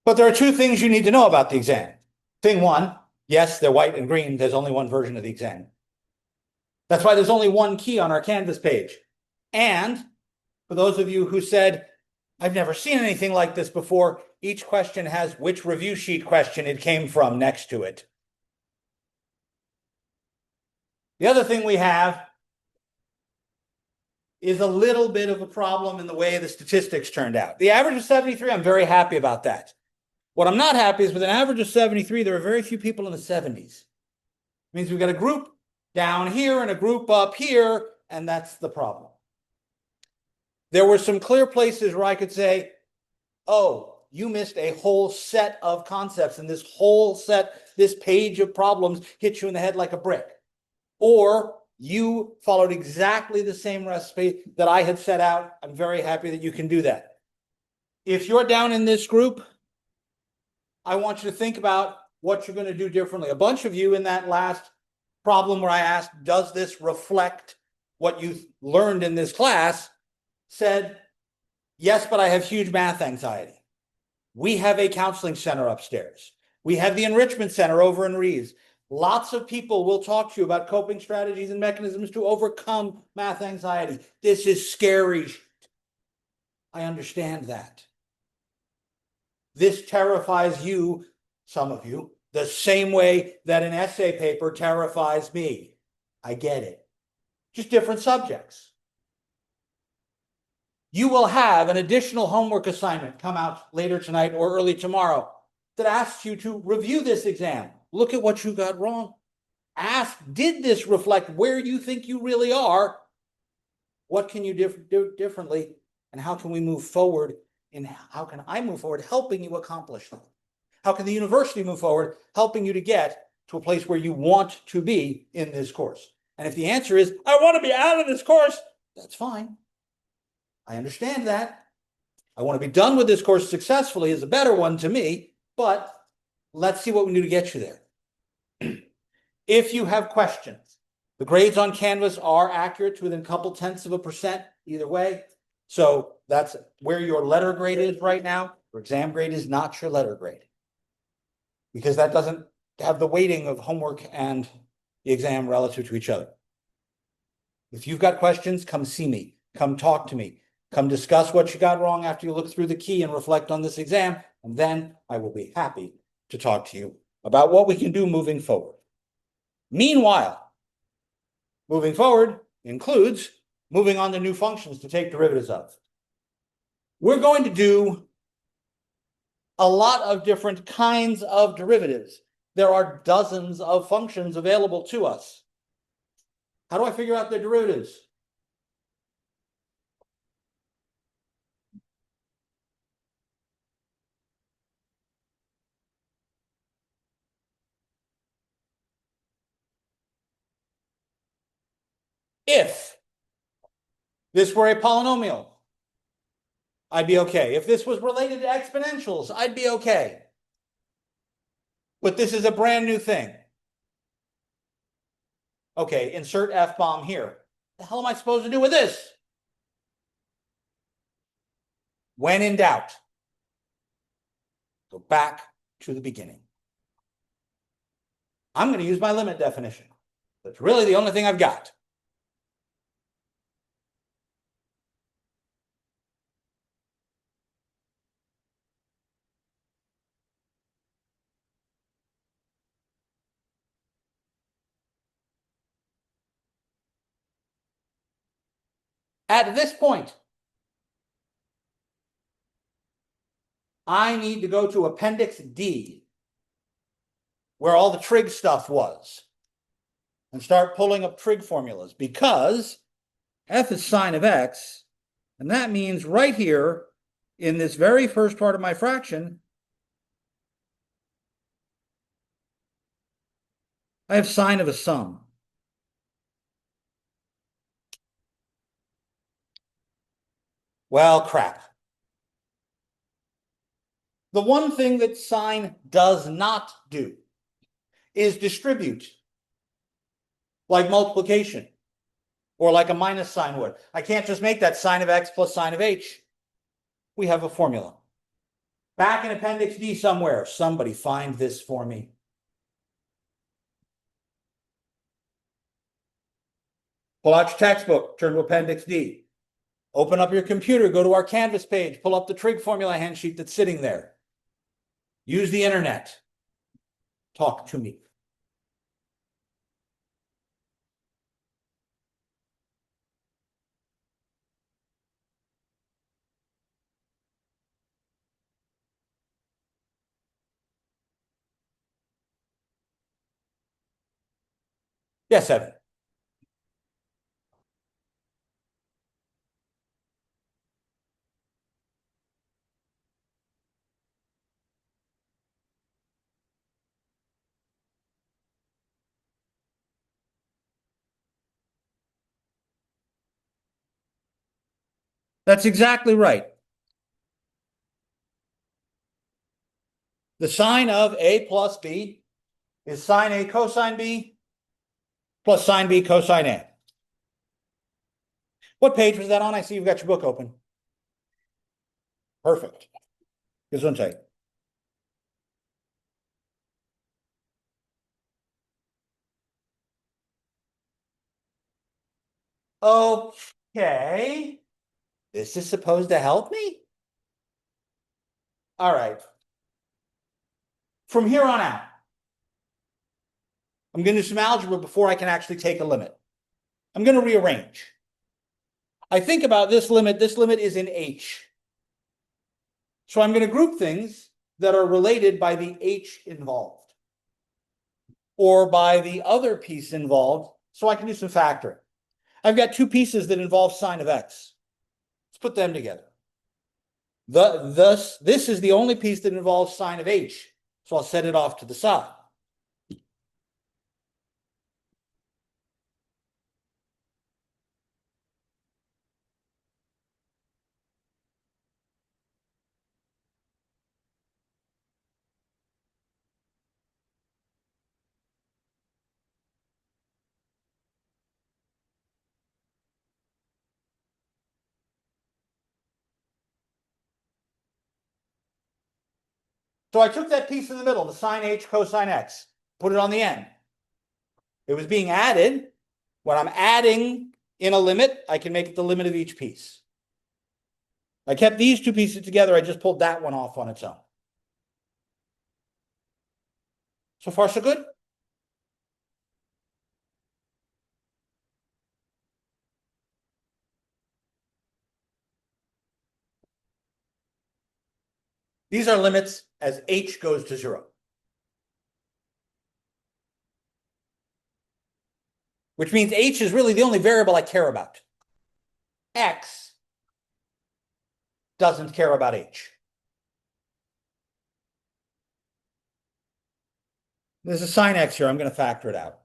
But there are two things you need to know about the exam. Thing one, yes, they're white and green. There's only one version of the exam. That's why there's only one key on our Canvas page. And for those of you who said, I've never seen anything like this before, each question has which review sheet question it came from next to it. The other thing we have is a little bit of a problem in the way the statistics turned out. The average of 73, I'm very happy about that. What I'm not happy is with an average of 73, there are very few people in the 70s. It means we've got a group down here and a group up here, and that's the problem. There were some clear places where I could say, oh, you missed a whole set of concepts, and this whole set, this page of problems hit you in the head like a brick. Or you followed exactly the same recipe that I had set out. I'm very happy that you can do that. If you're down in this group, I want you to think about what you're going to do differently. A bunch of you in that last problem where I asked, does this reflect what you learned in this class, said, yes, but I have huge math anxiety. We have a counseling center upstairs. We have the enrichment center over in Reeves. Lots of people will talk to you about coping strategies and mechanisms to overcome math anxiety. This is scary. I understand that. This terrifies you, some of you, the same way that an essay paper terrifies me. I get it. Just different subjects. You will have an additional homework assignment come out later tonight or early tomorrow that asks you to review this exam. Look at what you got wrong. Ask, did this reflect where you think you really are? What can you do differently? And how can we move forward? And how can I move forward helping you accomplish them? How can the university move forward helping you to get to a place where you want to be in this course? And if the answer is, I want to be out of this course, that's fine. I understand that. I want to be done with this course successfully is a better one to me, but let's see what we do to get you there. If you have questions, the grades on Canvas are accurate to within a couple tenths of a percent either way. So that's where your letter grade is right now. Your exam grade is not your letter grade because that doesn't have the weighting of homework and the exam relative to each other. If you've got questions, come see me, come talk to me, come discuss what you got wrong after you look through the key and reflect on this exam, and then I will be happy to talk to you about what we can do moving forward. Meanwhile, moving forward includes moving on to new functions to take derivatives of. We're going to do a lot of different kinds of derivatives. There are dozens of functions available to us. How do I figure out their derivatives? If this were a polynomial, I'd be okay. If this was related to exponentials, I'd be okay. But this is a brand new thing. Okay, insert F-bomb here. What the hell am I supposed to do with this? When in doubt, go back to the beginning. I'm going to use my limit definition. That's really the only thing I've got. At this point, I need to go to Appendix D, where all the trig stuff was, and start pulling up trig formulas, because f is sine of x, and that means right here, in this very first part of my fraction, I have sine of a sum. Well, crap. The one thing that sine does not do is distribute, like multiplication, or like a minus sign would. I can't just make that sine of x plus sine of h. We have a formula. Back in Appendix D somewhere. Somebody find this for me. Pull out your textbook, turn to Appendix D. Open up your computer, go to our Canvas page, pull up the trig formula handsheet that's sitting there. Use the internet. Talk to me. Yes, Evan. That's exactly right. The sine of A plus B is sine A cosine B plus sine B cosine A. What page was that on? I see you've got your book open. Perfect. Gesundheit. Okay. This is supposed to help me? All right. From here on out, I'm going to do some algebra before I can actually take a limit. I'm going to rearrange. I think about this limit is in H. So I'm going to group things that are related by the H involved or by the other piece involved, so I can do some factoring. I've got two pieces that involve sine of x. Let's put them together. This is the only piece that involves sine of h, so I'll set it off to the side. So I took that piece in the middle, the sine h cosine x, put it on the end. It was being added. When I'm adding in a limit, I can make it the limit of each piece. I kept these two pieces together. I just pulled that one off on its own. So far, so good? These are limits as h goes to 0. Which means h is really the only variable I care about. X doesn't care about h. There's a sine x here. I'm going to factor it out.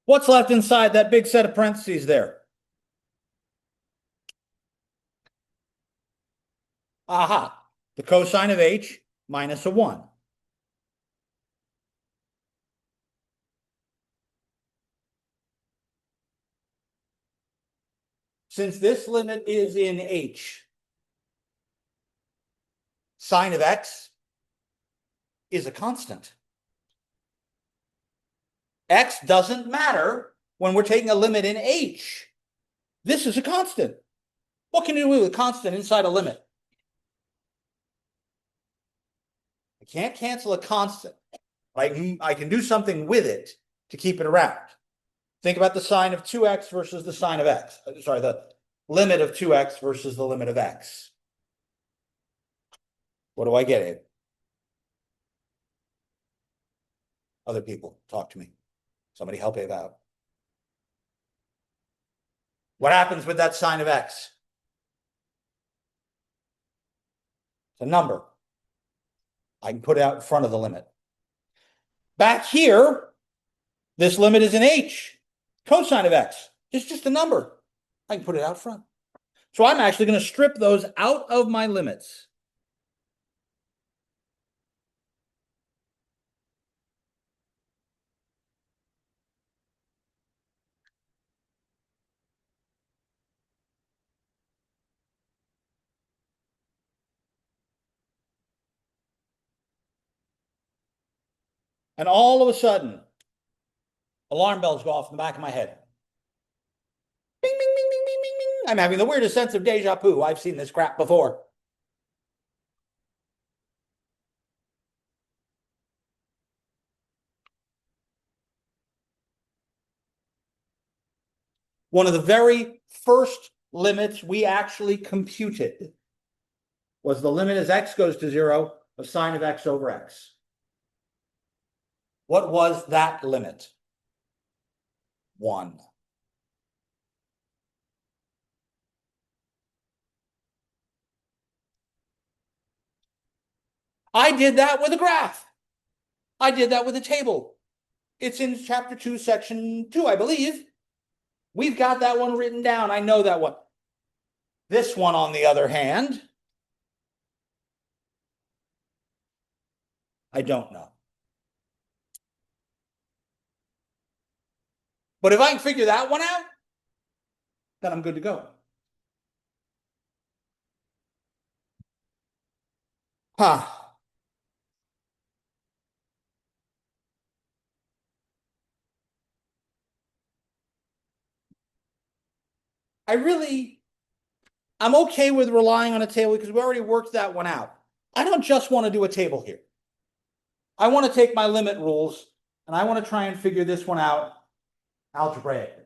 What's left inside that big set of parentheses there? Aha, the cosine of h minus a 1. Since this limit is in h, sine of x is a constant. X doesn't matter when we're taking a limit in h. This is a constant. What can you do with a constant inside a limit? I can't cancel a constant. I can do something with it to keep it around. Think about the sine of 2x versus the sine of x. Sorry, the limit of 2x versus the limit of x. What do I get, Abe? Other people, talk to me. Somebody help Abe out. What happens with that sine of x? It's a number. I can put it out in front of the limit. Back here, this limit is in h. Cosine of x is just a number. I can put it out front. So I'm actually going to strip those out of my limits. And all of a sudden, alarm bells go off in the back of my head. Bing, bing, bing, bing, bing, bing, bing. I'm having the weirdest sense of deja vu. I've seen this crap before. One of the very first limits we actually computed was the limit as x goes to 0 of sine of x over x. What was that limit? 1. I did that with a graph. I did that with a table. It's in chapter 2, section 2, I believe. We've got that one written down. I know that one. This one, on the other hand, I don't know. But if I can figure that one out, then I'm good to go. Huh. I'm okay with relying on a table because we already worked that one out. I don't just want to do a table here. I want to take my limit rules and I want to try and figure this one out algebraically.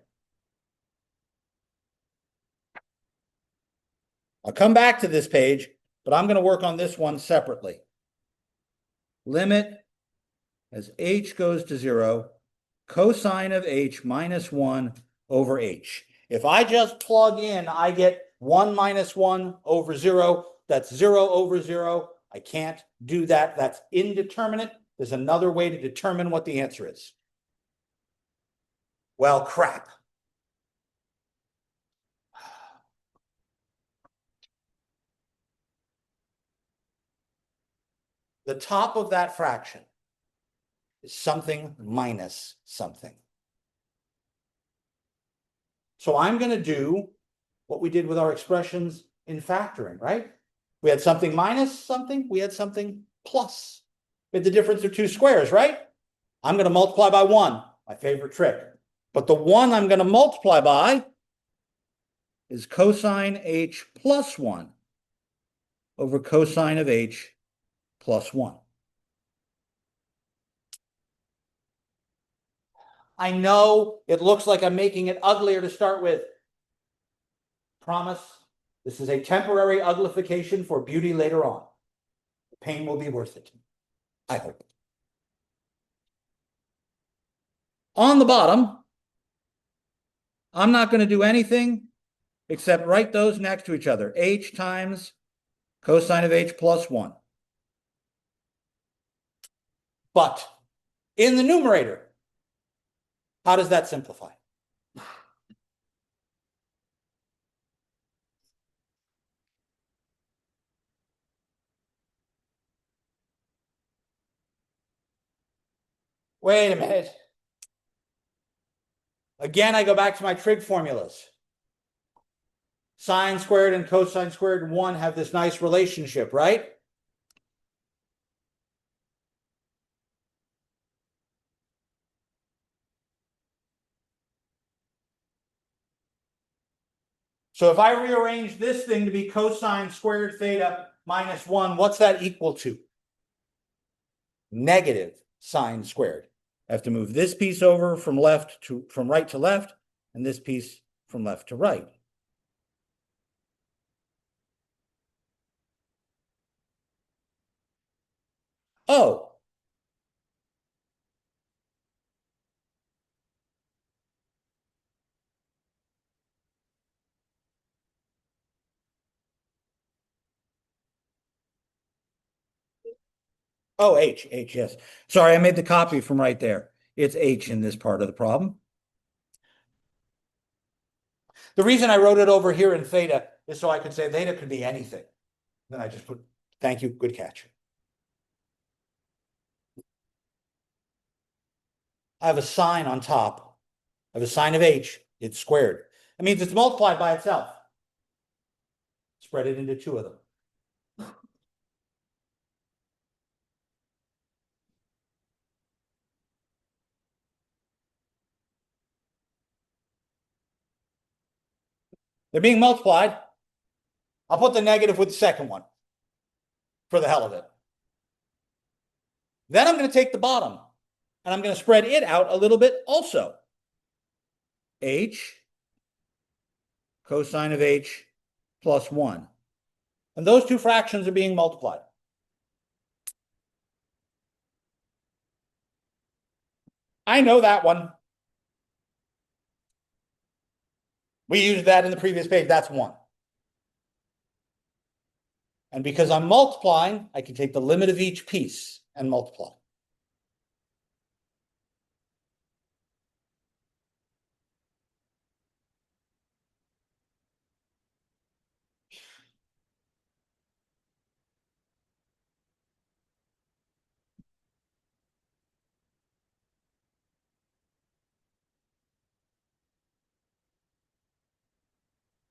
I'll come back to this page, but I'm going to work on this one separately. Limit as h goes to 0, cosine of h minus 1 over h. If I just plug in, I get 1 minus 1 over 0. That's 0 over 0. I can't do that. That's indeterminate. There's another way to determine what the answer is. Well, crap. The top of that fraction is something minus something. So I'm going to do what we did with our expressions in factoring, right? We had something minus something, we had something plus. We had the difference of two squares, right? I'm going to multiply by 1, my favorite trick. But the 1 I'm going to multiply by is cosine h plus 1 over cosine of h plus 1. I know it looks like I'm making it uglier to start with. Promise, this is a temporary uglification for beauty later on. The pain will be worth it, I hope. On the bottom, I'm not going to do anything except write those next to each other. H times cosine of h plus 1. But in the numerator, how does that simplify? Wait a minute. Again, I go back to my trig formulas. Sine squared and cosine squared 1 have this nice relationship, right? So if I rearrange this thing to be cosine squared theta minus 1, what's that equal to? Negative sine squared. I have to move this piece over from right to left, and this piece from left to right. Oh. Oh, H, yes. Sorry, I made the copy from right there. It's H in this part of the problem. The reason I wrote it over here in theta is so I could say theta could be anything. Then I just put, thank you, good catch. I have a sign on top. I have a sign of h, it's squared. That means it's multiplied by itself. Spread it into two of them. They're being multiplied. I'll put the negative with the second one for the hell of it. Then I'm going to take the bottom and I'm going to spread it out a little bit also. H cosine of h plus 1. And those two fractions are being multiplied. I know that one. We used that in the previous page. That's 1. And because I'm multiplying, I can take the limit of each piece and multiply.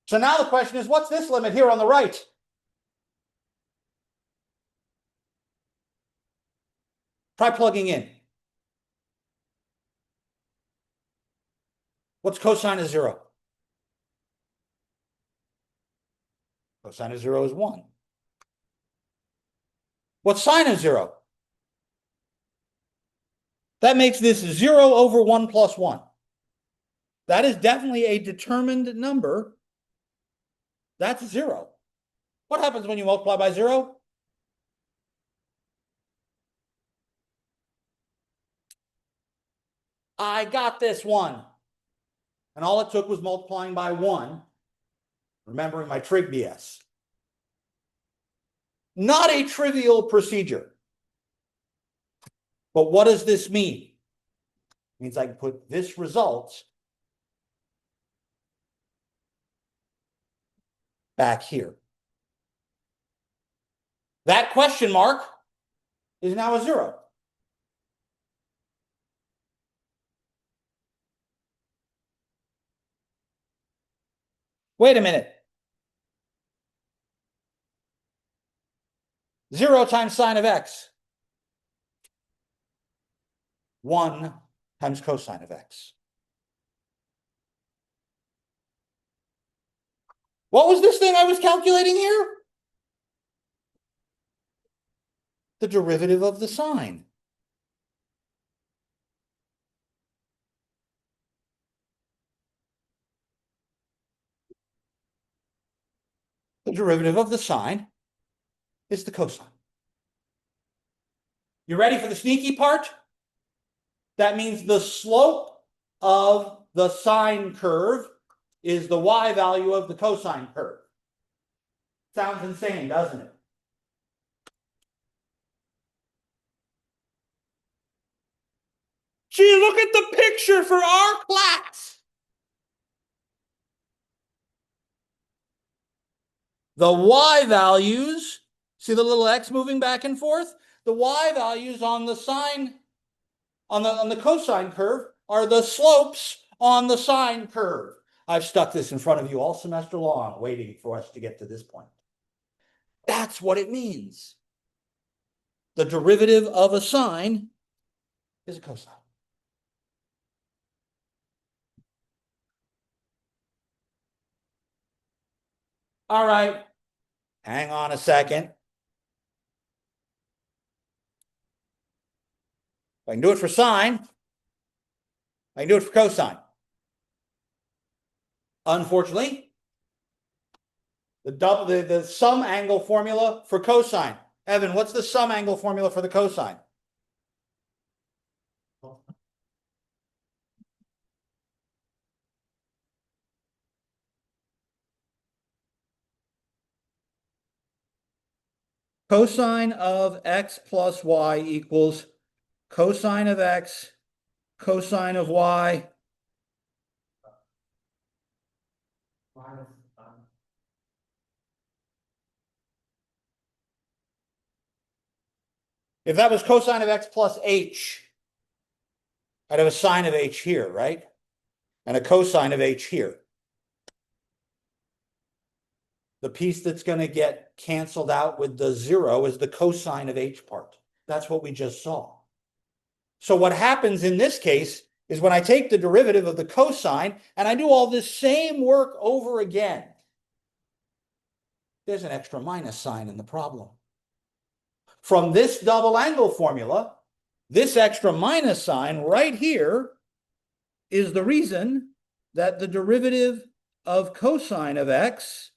So now the question is, what's this limit here on the right? Try plugging in. What's cosine of 0? Cosine of 0 is 1. What's sine of 0? That makes this 0 over 1 plus 1. That is definitely a determined number. That's 0. What happens when you multiply by 0? I got this one. And all it took was multiplying by 1, remembering my trig BS. Not a trivial procedure. But what does this mean? It means I can put this result back here. That question mark is now a 0. Wait a minute. 0 times sine of x. 1 times cosine of x. What was this thing I was calculating here? The derivative of the sine. The derivative of the sine is the cosine. You ready for the sneaky part? That means the slope of the sine curve is the y value of the cosine curve. Sounds insane, doesn't it? Gee, look at the picture for our class. The y values, see the little x moving back and forth? The y values on the sine, on the cosine curve are the slopes on the sine curve. I've stuck this in front of you all semester long, waiting for us to get to this point. That's what it means. The derivative of a sine is a cosine. All right, hang on a second. If I can do it for sine, I can do it for cosine. Unfortunately, the sum angle formula for cosine. Evan, what's the sum angle formula for the cosine? Cosine of x plus y equals cosine of x, cosine of y. If that was cosine of x plus h, I'd have a sine of h here, right? And a cosine of h here. The piece that's going to get canceled out with the 0 is the cosine of h part. That's what we just saw. So what happens in this case is when I take the derivative of the cosine and I do all this same work over again, there's an extra minus sign in the problem. From this double angle formula, this extra minus sign right here is the reason that the derivative of cosine of x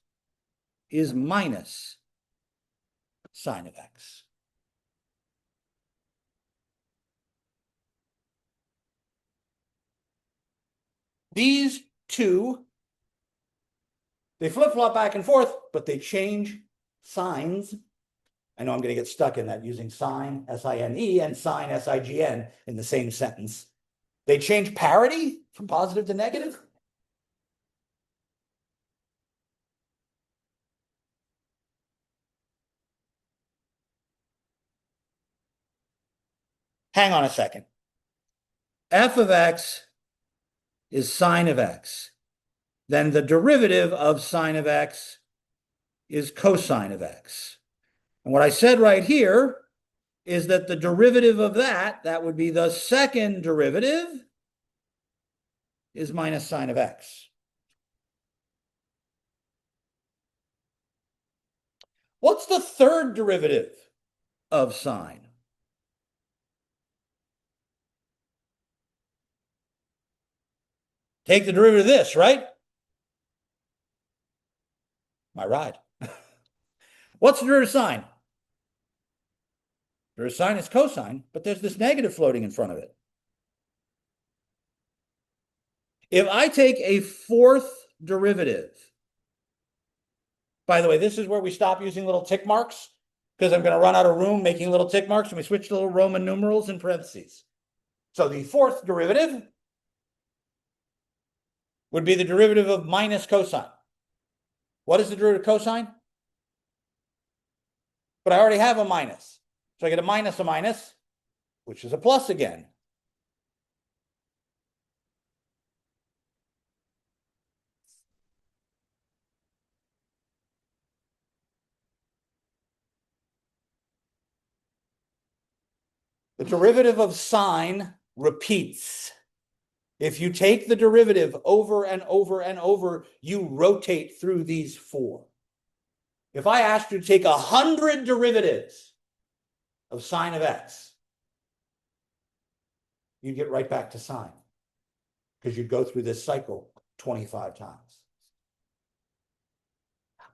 is minus sine of x. These two, they flip-flop back and forth, but they change signs. I know I'm going to get stuck in that using sine, S-I-N-E, and sine, S-I-G-N in the same sentence. They change parity from positive to negative. Hang on a second. F of x is sine of x. Then the derivative of sine of x is cosine of x. And what I said right here is that the derivative of that would be the second derivative, is minus sine of x. What's the third derivative of sine? Take the derivative of this, right? Am I right? What's the derivative of sine? The derivative of sine is cosine, but there's this negative floating in front of it. If I take a fourth derivative, by the way, this is where we stop using little tick marks, because I'm going to run out of room making little tick marks, and we switch to little Roman numerals in parentheses. So the fourth derivative would be the derivative of minus cosine. What is the derivative of cosine? But I already have a minus. So I get a minus, which is a plus again. The derivative of sine repeats. If you take the derivative over and over and over, you rotate through these four. If I asked you to take 100 derivatives of sine of x, you'd get right back to sine, because you'd go through this cycle 25 times.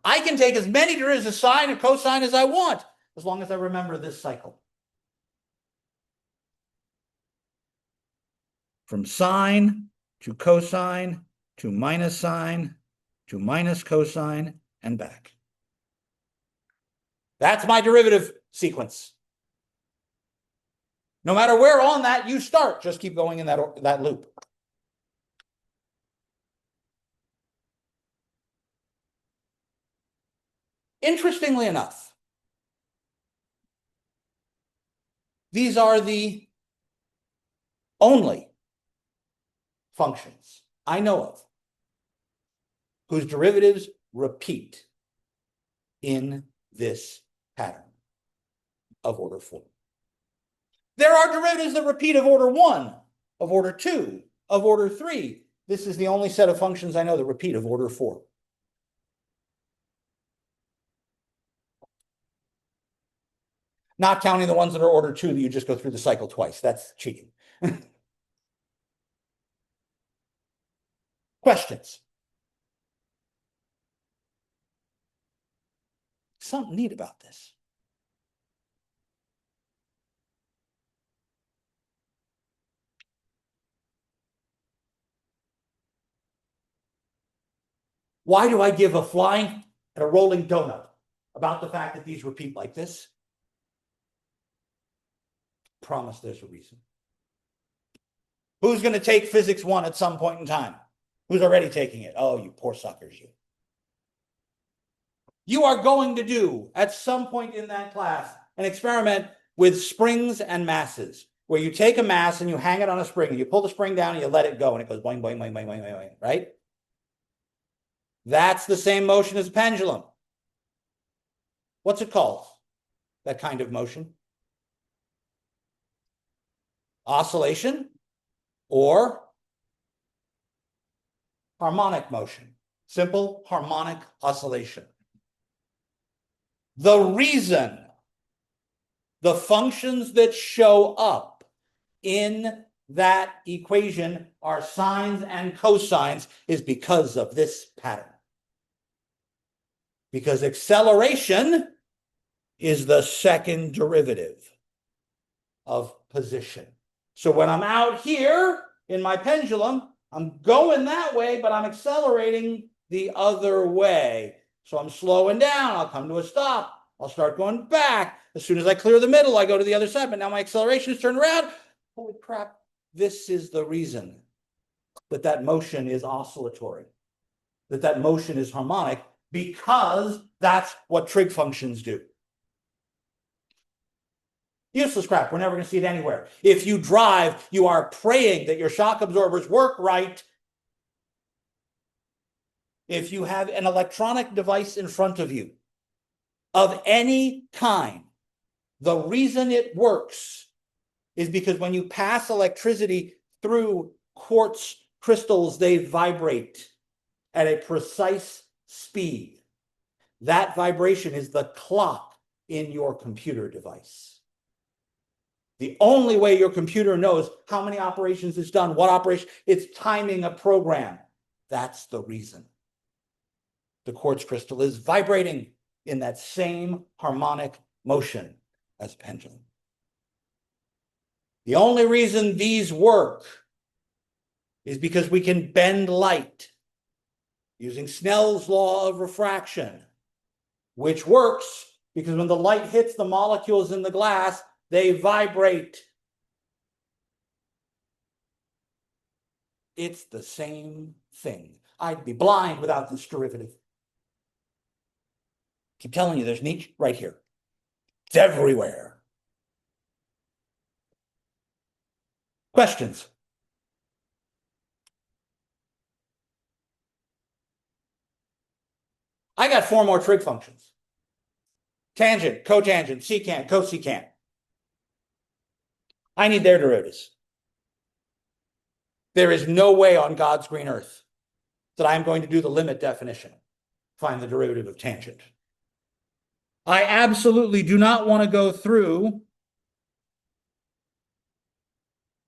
I can take as many derivatives of sine or cosine as I want, as long as I remember this cycle. From sine to cosine to minus sine to minus cosine and back. That's my derivative sequence. No matter where on that you start, just keep going in that loop. Interestingly enough, these are the only functions I know of whose derivatives repeat in this pattern of order 4. There are derivatives that repeat of order 1, of order 2, of order 3. This is the only set of functions I know that repeat of order 4. Not counting the ones that are order 2 that you just go through the cycle twice. That's cheating. Questions? Something neat about this. Why do I give a flying and a rolling donut about the fact that these repeat like this? Promise there's a reason. Who's going to take physics 1 at some point in time? Who's already taking it? Oh, you poor suckers, you. You are going to do, at some point in that class, an experiment with springs and masses, where you take a mass and you hang it on a spring, and you pull the spring down and you let it go, and it goes boing, boing, boing, boing, boing, boing, right? That's the same motion as a pendulum. What's it called? That kind of motion? Oscillation or harmonic motion. Simple harmonic oscillation. The reason the functions that show up in that equation are sines and cosines is because of this pattern. Because acceleration is the second derivative of position. So when I'm out here in my pendulum, I'm going that way, but I'm accelerating the other way. So I'm slowing down, I'll come to a stop, I'll start going back. As soon as I clear the middle, I go to the other side, but now my acceleration is turned around. Holy crap, this is the reason that that motion is oscillatory, that that motion is harmonic, because that's what trig functions do. Useless crap. We're never going to see it anywhere. If you drive, you are praying that your shock absorbers work right. If you have an electronic device in front of you of any kind, the reason it works is because when you pass electricity through quartz crystals, they vibrate at a precise speed. That vibration is the clock in your computer device. The only way your computer knows how many operations it's done, what operation, it's timing a program. That's the reason. The quartz crystal is vibrating in that same harmonic motion as a pendulum. The only reason these work is because we can bend light using Snell's law of refraction, which works because when the light hits the molecules in the glass, they vibrate. It's the same thing. I'd be blind without this derivative. Keep telling you, there's Nietzsche right here. It's everywhere. Questions? I got 4 more trig functions. Tangent, cotangent, secant, cosecant. I need their derivatives. There is no way on God's green earth that I'm going to do the limit definition, find the derivative of tangent. I absolutely do not want to go through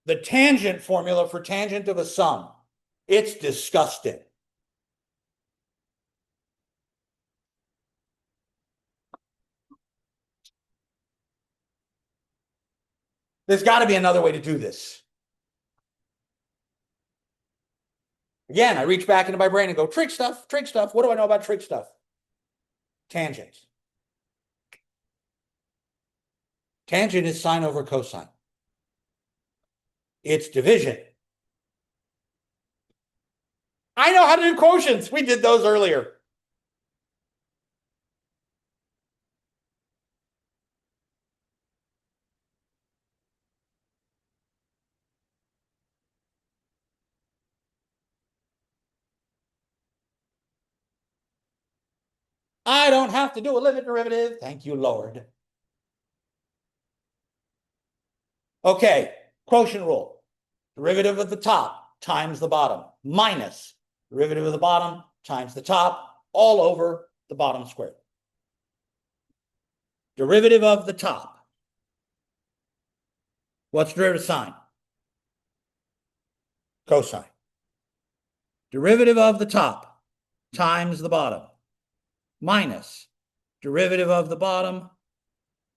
the tangent formula for tangent of a sum. It's disgusting. There's got to be another way to do this. Again, I reach back into my brain and go, trig stuff, trig stuff. What do I know about trig stuff? Tangent. Tangent is sine over cosine. It's division. I know how to do quotients. We did those earlier. I don't have to do a limit derivative. Thank you, Lord. Okay, quotient rule. Derivative of the top times the bottom minus derivative of the bottom times the top all over the bottom squared. Derivative of the top. What's derivative of sine? Cosine. Derivative of the top times the bottom minus derivative of the bottom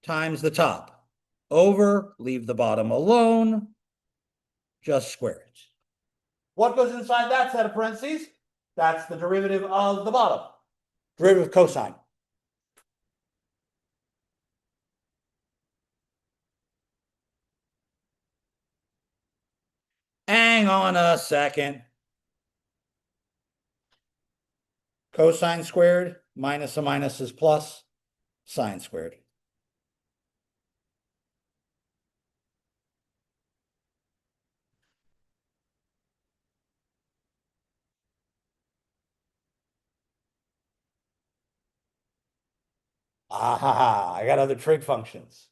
times the top over, leave the bottom alone, just square it. What goes inside that set of parentheses? That's the derivative of the bottom. Derivative of cosine. Hang on a second. Cosine squared minus a minus is plus, sine squared. Aha, I got other trig functions.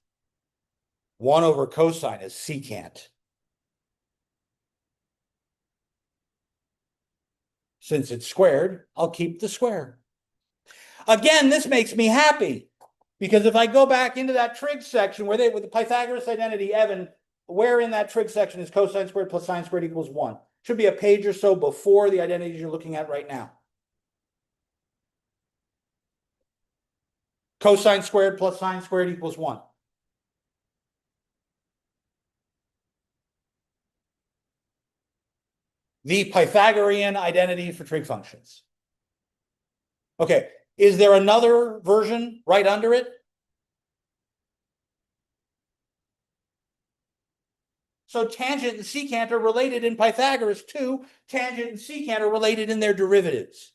1 over cosine is secant. Since it's squared, I'll keep the square. Again, this makes me happy because if I go back into that trig section with the Pythagoras identity, Evan, where in that trig section is cosine squared plus sine squared equals 1? Should be a page or so before the identities you're looking at right now. Cosine squared plus sine squared equals 1. The Pythagorean identity for trig functions. Okay, is there another version right under it? So tangent and secant are related in Pythagoras too. Tangent and secant are related in their derivatives.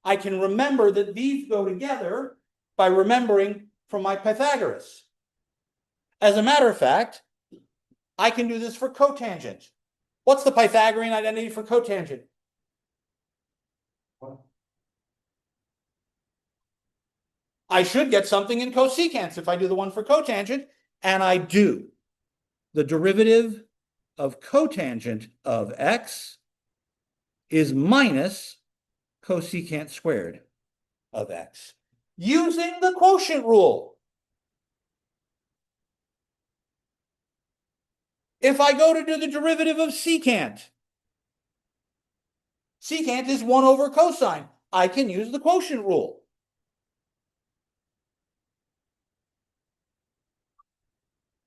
I can remember that these go together by remembering from my Pythagoras. As a matter of fact, I can do this for cotangent. What's the Pythagorean identity for cotangent? I should get something in cosecants if I do the one for cotangent, and I do. The derivative of cotangent of x is minus cosecant squared of x, using the quotient rule. If I go to do the derivative of secant, secant is 1 over cosine. I can use the quotient rule.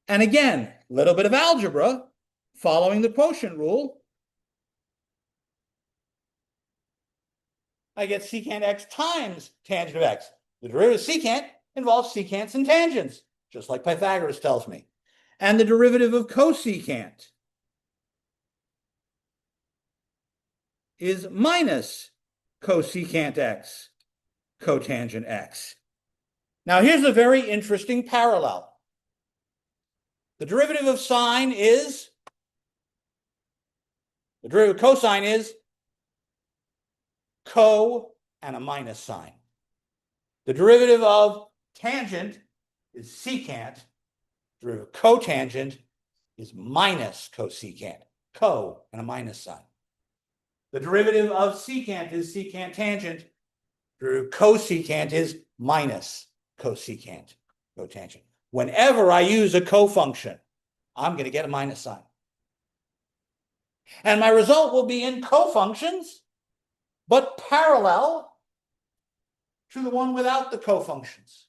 And again, a little bit of algebra, following the quotient rule, I get secant x times tangent of x. The derivative of secant involves secants and tangents, just like Pythagoras tells me. And the derivative of cosecant is minus cosecant x, cotangent x. Now here's a very interesting parallel. The derivative of sine is, the derivative of cosine is co and a minus sign. The derivative of tangent is secant. The derivative of cotangent is minus cosecant, co and a minus sign. The derivative of secant is secant tangent. The derivative of cosecant is minus cosecant, cotangent. Whenever I use a cofunction, I'm going to get a minus sign. And my result will be in cofunctions, but parallel to the one without the cofunctions.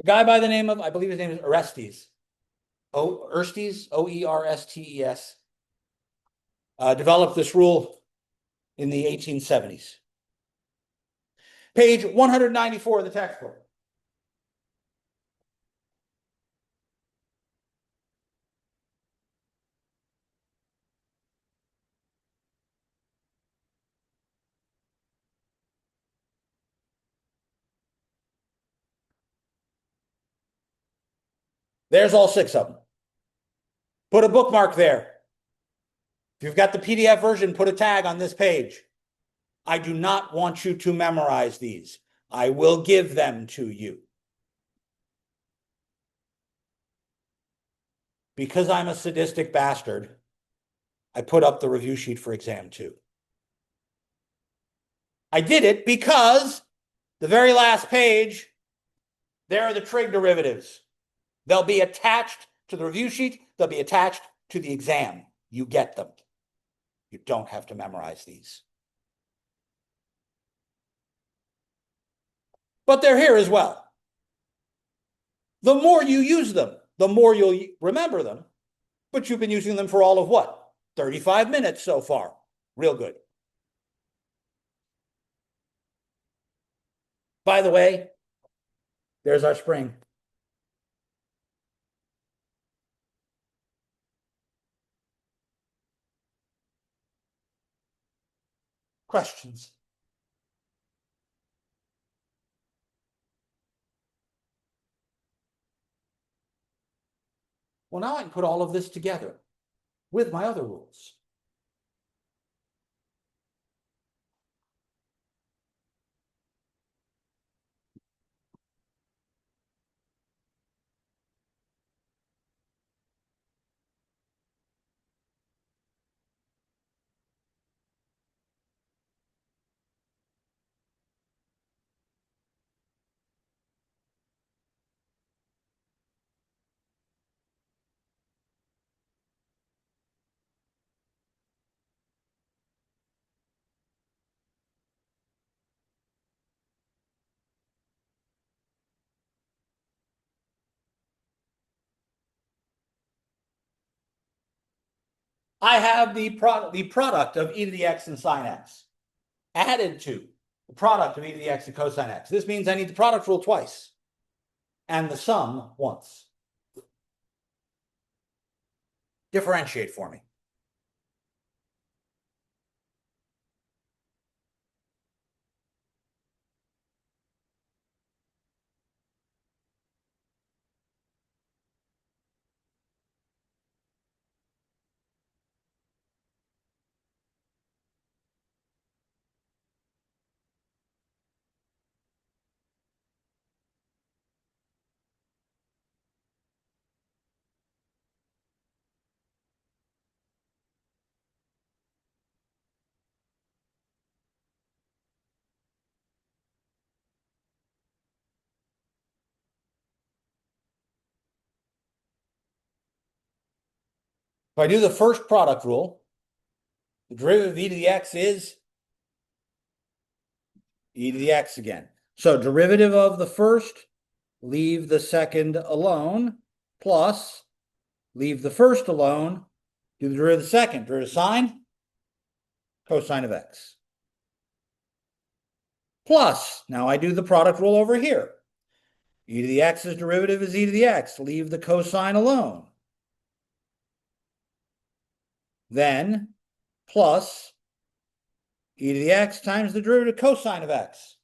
A guy by the name of, I believe his name is Orestes, Orestes, O-E-R-S-T-E-S, developed this rule in the 1870s. Page 194 of the textbook. There's all 6 of them. Put a bookmark there. If you've got the PDF version, put a tag on this page. I do not want you to memorize these. I will give them to you. Because I'm a sadistic bastard, I put up the review sheet for exam 2. I did it because the very last page, there are the trig derivatives. They'll be attached to the review sheet. They'll be attached to the exam. You get them. You don't have to memorize these. But they're here as well. The more you use them, the more you'll remember them. But you've been using them for all of what? 35 minutes so far. Real good. By the way, there's our spring. Questions? Well, now I can put all of this together with my other rules. I have the product of e to the x and sine x added to the product of e to the x and cosine x. This means I need the product rule twice and the sum once. Differentiate for me. If I do the first product rule, the derivative of e to the x is e to the x again. So derivative of the first, leave the second alone, plus leave the first alone, do the derivative of the second. Derivative of sine, cosine of x. Plus, now I do the product rule over here. E to the x's derivative is e to the x. Leave the cosine alone. Then plus e to the x times the derivative cosine of x.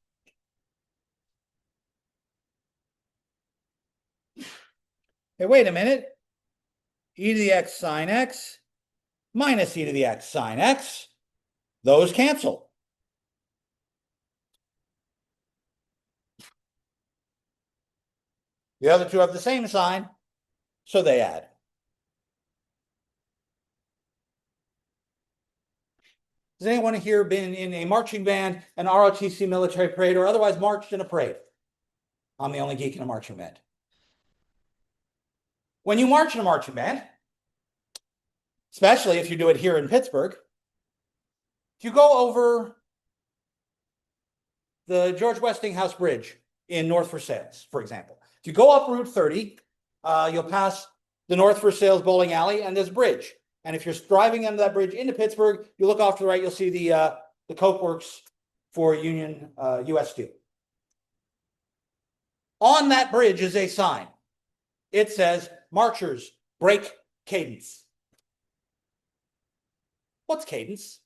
Hey, wait a minute. E to the x sine x minus e to the x sine x. Those cancel. The other two have the same sign, so they add. Has anyone here been in a marching band, an ROTC military parade, or otherwise marched in a parade? I'm the only geek in a marching band. When you march in a marching band, especially if you do it here in Pittsburgh, if you go over the George Westinghouse Bridge in North Versailles, for example, if you go up Route 30, you'll pass the North Versailles bowling alley and there's a bridge. And if you're driving under that bridge into Pittsburgh, you look off to the right, you'll see the Coke Works for Union U.S. Steel. On that bridge is a sign. It says, "Marchers, break cadence." What's cadence?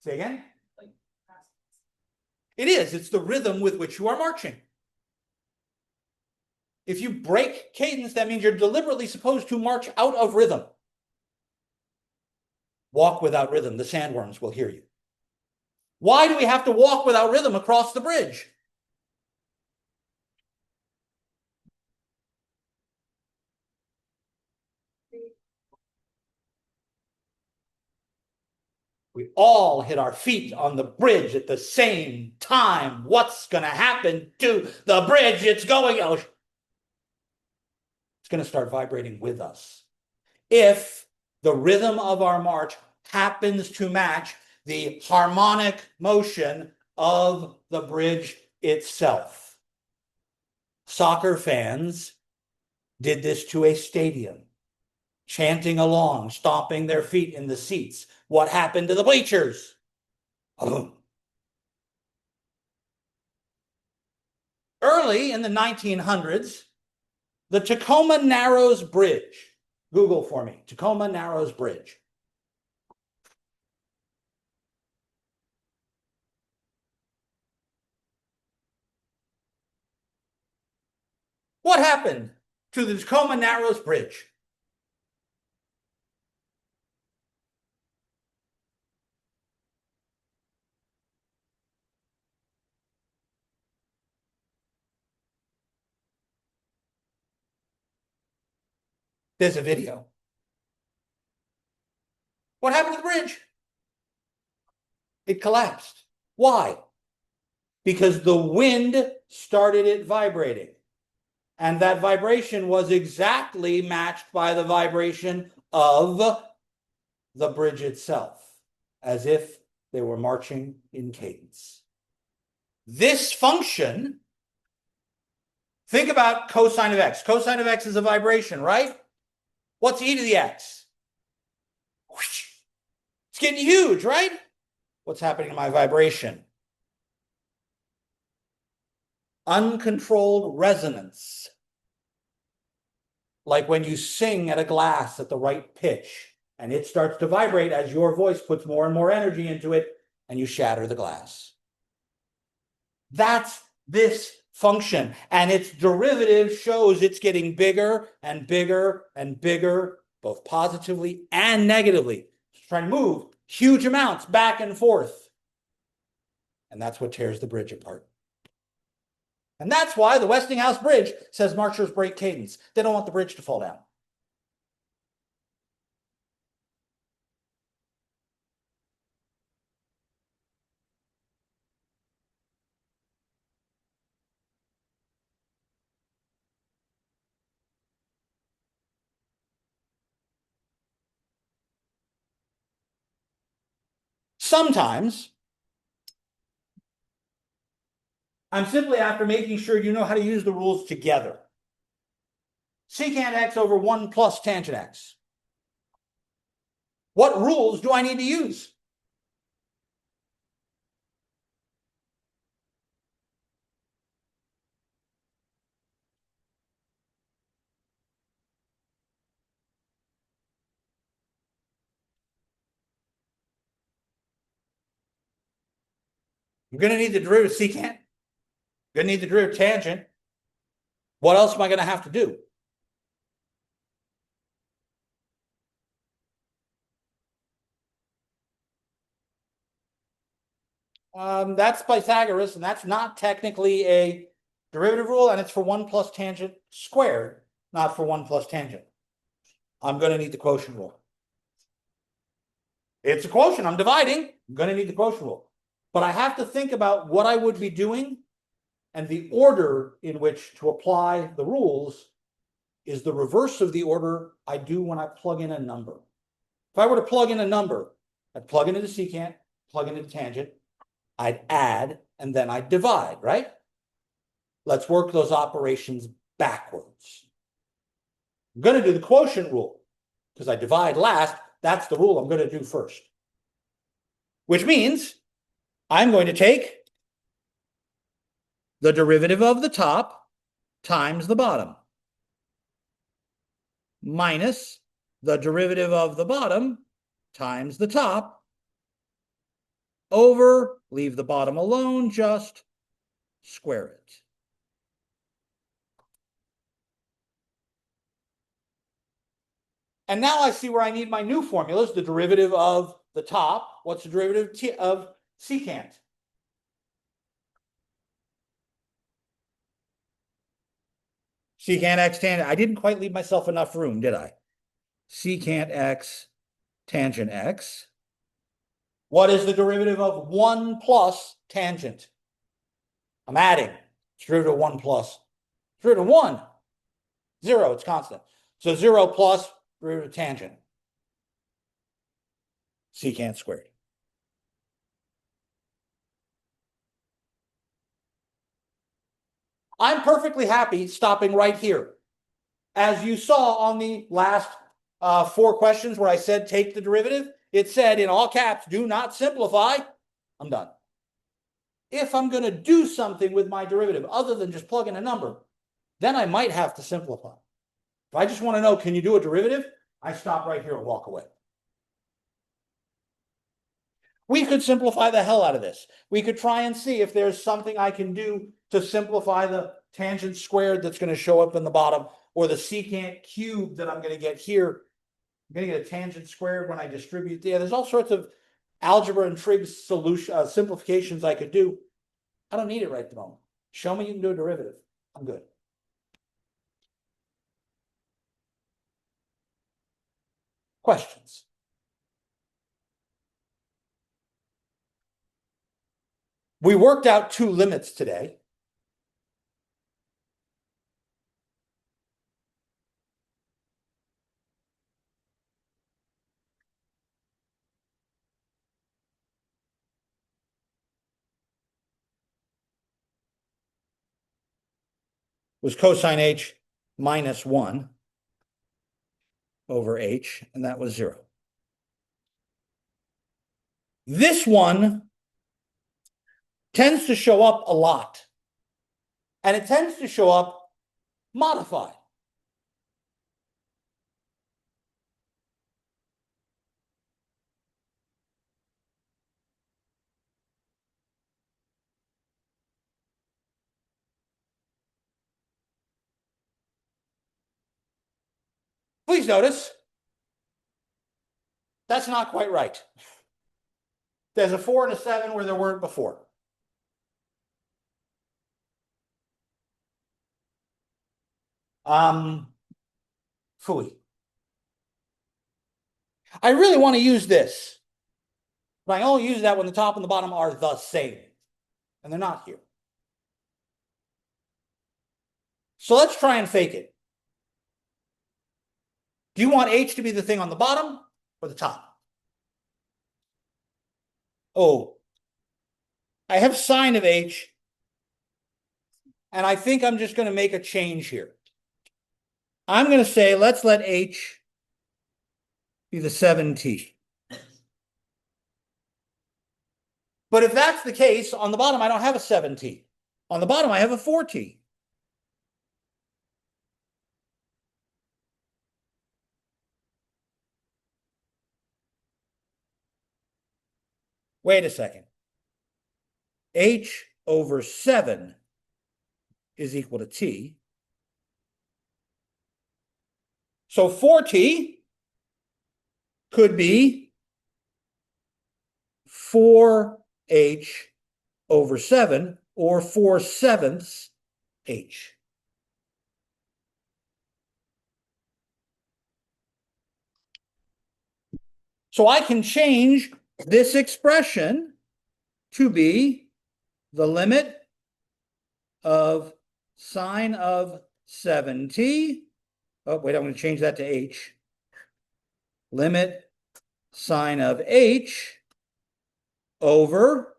Say again? It is. It's the rhythm with which you are marching. If you break cadence, that means you're deliberately supposed to march out of rhythm. Walk without rhythm. The sandworms will hear you. Why do we have to walk without rhythm across the bridge? We all hit our feet on the bridge at the same time. What's going to happen to the bridge? It's going to start vibrating with us. If the rhythm of our march happens to match the harmonic motion of the bridge itself. Soccer fans did this to a stadium, chanting along, stomping their feet in the seats. What happened to the bleachers? Boom. Early in the 1900s, the Tacoma Narrows Bridge. Google for me, Tacoma Narrows Bridge. What happened to the Tacoma Narrows Bridge? There's a video. What happened to the bridge? It collapsed. Why? Because the wind started it vibrating. And that vibration was exactly matched by the vibration of the bridge itself, as if they were marching in cadence. This function Think about cosine of x. Cosine of x is a vibration, right? What's e to the x? It's getting huge, right? What's happening to my vibration? Uncontrolled resonance. Like when you sing at a glass at the right pitch and it starts to vibrate as your voice puts more and more energy into it and you shatter the glass. That's this function, and its derivative shows it's getting bigger and bigger and bigger, both positively and negatively. It's trying to move huge amounts back and forth. And that's what tears the bridge apart. And that's why the Westinghouse Bridge says marchers break cadence. They don't want the bridge to fall down. Sometimes I'm simply after making sure you know how to use the rules together. Secant x over 1 plus tangent x. What rules do I need to use? I'm going to need the derivative secant. I'm going to need the derivative tangent. What else am I going to have to do? That's Pythagoras, and that's not technically a derivative rule, and it's for 1 plus tangent squared, not for 1 plus tangent. I'm going to need the quotient rule. It's a quotient. I'm dividing. I'm going to need the quotient rule. But I have to think about what I would be doing, and the order in which to apply the rules is the reverse of the order I do when I plug in a number. If I were to plug in a number, I'd plug into the secant, plug into the tangent, I'd add, and then I'd divide, right? Let's work those operations backwards. I'm going to do the quotient rule because I divide last. That's the rule I'm going to do first. Which means I'm going to take the derivative of the top times the bottom minus the derivative of the bottom times the top over, leave the bottom alone, just square it. And now I see where I need my new formulas, the derivative of the top. What's the derivative of secant? Secant x tangent. I didn't quite leave myself enough room, did I? Secant x tangent x. What is the derivative of 1 plus tangent? I'm adding. It's derivative of 1 plus. Derivative of 1. 0, it's constant. So 0 plus derivative of tangent. Secant squared. I'm perfectly happy stopping right here. As you saw on the last 4 questions where I said take the derivative, it said in all caps, do not simplify. I'm done. If I'm going to do something with my derivative other than just plug in a number, then I might have to simplify. If I just want to know, can you do a derivative? I stop right here and walk away. We could simplify the hell out of this. We could try and see if there's something I can do to simplify the tangent squared that's going to show up in the bottom, or the secant cubed that I'm going to get here. I'm going to get a tangent squared when I distribute. Yeah, there's all sorts of algebra and trig solution simplifications I could do. I don't need it right at the moment. Show me you can do a derivative. I'm good. Questions? We worked out 2 limits today. was cosine h minus 1 over h, and that was 0. This one tends to show up a lot, and it tends to show up modified. Please notice, that's not quite right. There's a 4 and a 7 where there weren't before. Phooey. I really want to use this, but I only use that when the top and the bottom are the same, and they're not here. So let's try and fake it. Do you want h to be the thing on the bottom or the top? Oh, I have sine of h, and I think I'm just going to make a change here. I'm going to say, let's let h be the 7t. But if that's the case, on the bottom, I don't have a 7t. On the bottom, I have a 4t. Wait a second. H over 7 is equal to t. So 4t could be 4h over 7, or 4/7 h. So I can change this expression to be the limit of sine of 7t. Oh, wait, I'm going to change that to h. Limit sine of h over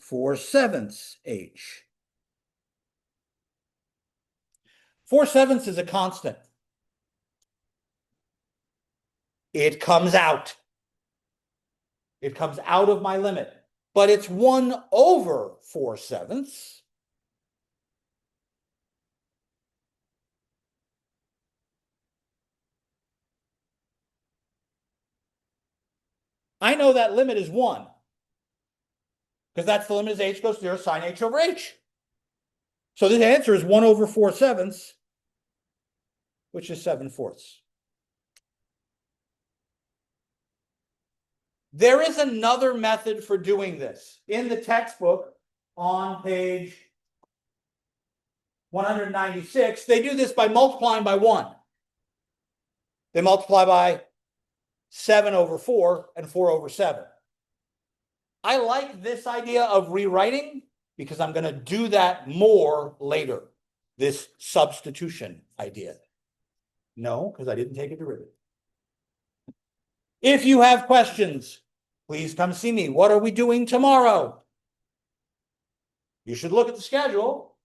4/7 h. 4/7 is a constant. It comes out. It comes out of my limit, but it's 1 over 4/7. I know that limit is 1, because that's the limit as h goes to 0, sine h over h. So this answer is 1 over 4/7, which is 7/4. There is another method for doing this. In the textbook on page 196, they do this by multiplying by 1. They multiply by 7 over 4 and 4 over 7. I like this idea of rewriting because I'm going to do that more later, this substitution idea. No, because I didn't take a derivative. If you have questions, please come see me. What are we doing tomorrow? You should look at the schedule.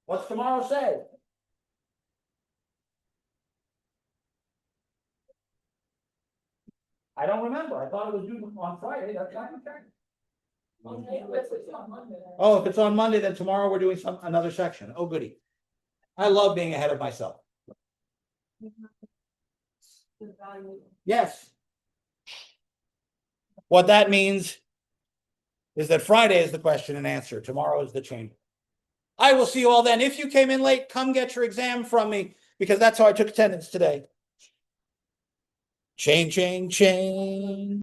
What's tomorrow say? I don't remember. I thought it was due on Friday. That's not okay. Oh, if it's on Monday, then tomorrow we're doing another section. Oh, goody. I love being ahead of myself. Yes. What that means is that Friday is the question and answer. Tomorrow is the chamber. I will see you all then. If you came in late, come get your exam from me, because that's how I took attendance today. Chain, chain, chain.